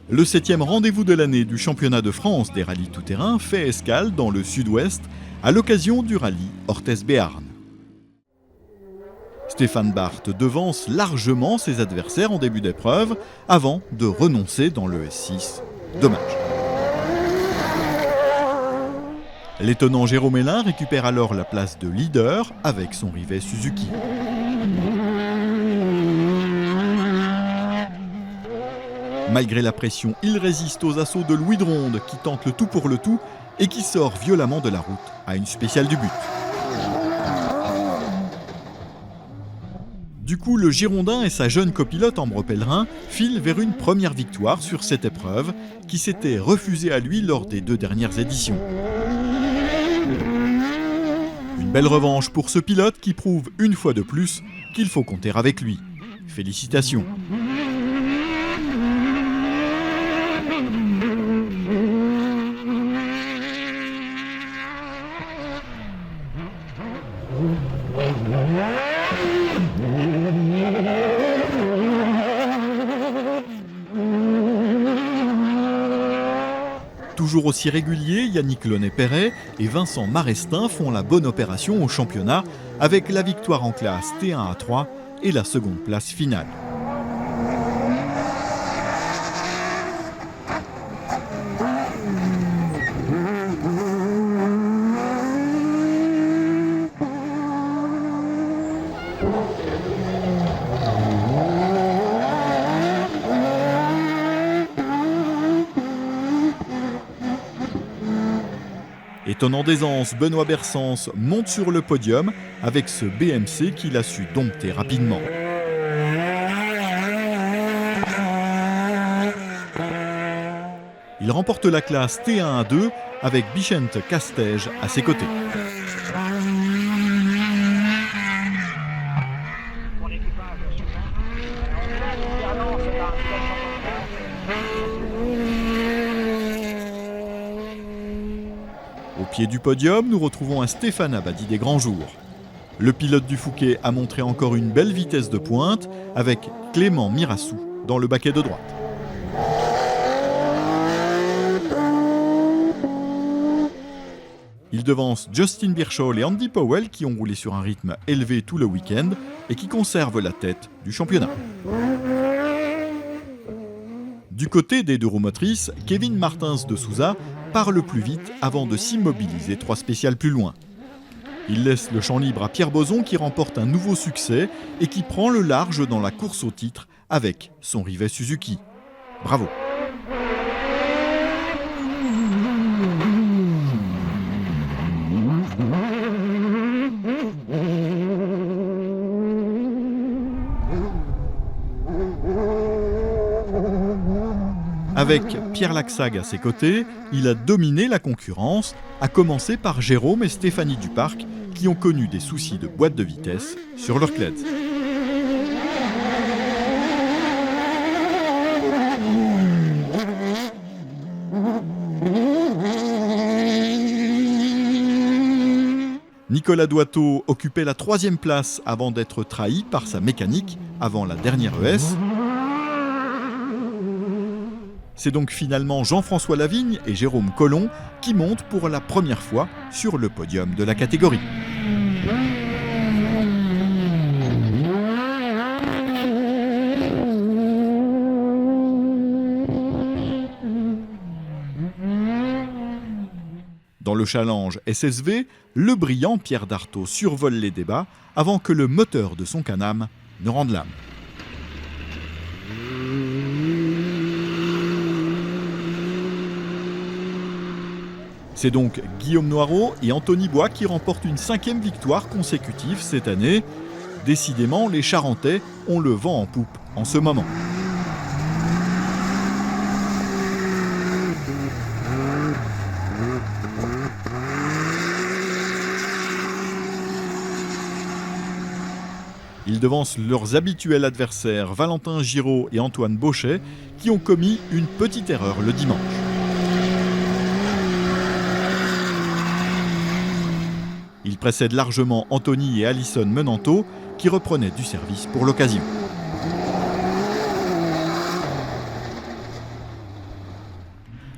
Le 7e rendez-vous de l'année du championnat de France des rallyes tout-terrain fait escale dans le sud-ouest à l'occasion du rallye Orthez-Béarn. Stéphane Barth devance largement ses adversaires en début d'épreuve avant de renoncer dans le S6. Dommage. L'étonnant Jérôme Hélin récupère alors la place de leader avec son rivet Suzuki. Malgré la pression, il résiste aux assauts de Louis Dronde qui tente le tout pour le tout et qui sort violemment de la route à une spéciale du but. Du coup, le Girondin et sa jeune copilote Ambre Pellerin filent vers une première victoire sur cette épreuve qui s'était refusée à lui lors des 2 dernières éditions. Une belle revanche pour ce pilote qui prouve une fois de plus qu'il faut compter avec lui. Félicitations. Toujours aussi réguliers, Yannick Launay-Perret et Vincent Marestin font la bonne opération au championnat avec la victoire en classe T1 à 3 et la seconde place finale. Étonnant d'aisance, Benoît Bersens monte sur le podium avec ce BMC qu'il a su dompter rapidement. Il remporte la classe T1 à 2 avec Bichente Castège à ses côtés. Au pied du podium, nous retrouvons un Stéphane Abadi des grands jours. Le pilote du Fouquet a montré encore une belle vitesse de pointe avec Clément Mirassou dans le baquet de droite. Il devance Justin Birchall et Andy Powell qui ont roulé sur un rythme élevé tout le week-end et qui conservent la tête du championnat. Du côté des 2 roues motrices, Kevin Martins de Souza part le plus vite avant de s'immobiliser 3 spéciales plus loin. Il laisse le champ libre à Pierre Boson qui remporte un nouveau succès et qui prend le large dans la course au titre avec son rivet Suzuki. Bravo! Avec Pierre Laxag à ses côtés, il a dominé la concurrence, à commencer par Jérôme et Stéphanie Duparc, qui ont connu des soucis de boîte de vitesse sur leur clé. Nicolas Doiteau occupait la 3e place avant d'être trahi par sa mécanique avant la dernière ES. C'est donc finalement Jean-François Lavigne et Jérôme Collomb qui montent pour la première fois sur le podium de la catégorie. Dans le challenge SSV, le brillant Pierre Dartaud survole les débats avant que le moteur de son Can-Am ne rende l'âme. C'est donc Guillaume Noireau et Anthony Bois qui remportent une 5e victoire consécutive cette année. Décidément, les Charentais ont le vent en poupe en ce moment. Ils devancent leurs habituels adversaires Valentin Giraud et Antoine Bauchet qui ont commis une petite erreur le dimanche. Ils précèdent largement Anthony et Alison Menanto qui reprenaient du service pour l'occasion.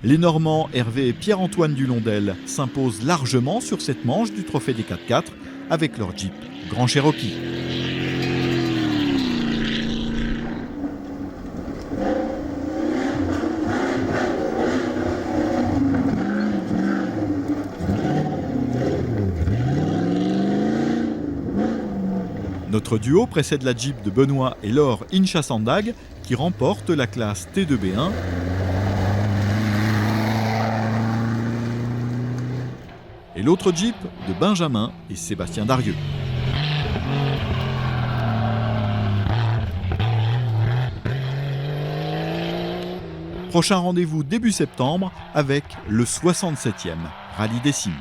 Les Normands Hervé et Pierre-Antoine Dulondel s'imposent largement sur cette manche du Trophée des 4x4 avec leur Jeep Grand Cherokee. Notre duo précède la Jeep de Benoît et Laure Inchasandag qui remporte la classe T2B1. Et l'autre Jeep de Benjamin et Sébastien Darieux. Prochain rendez-vous début septembre avec le 67e Rallye des Cimes.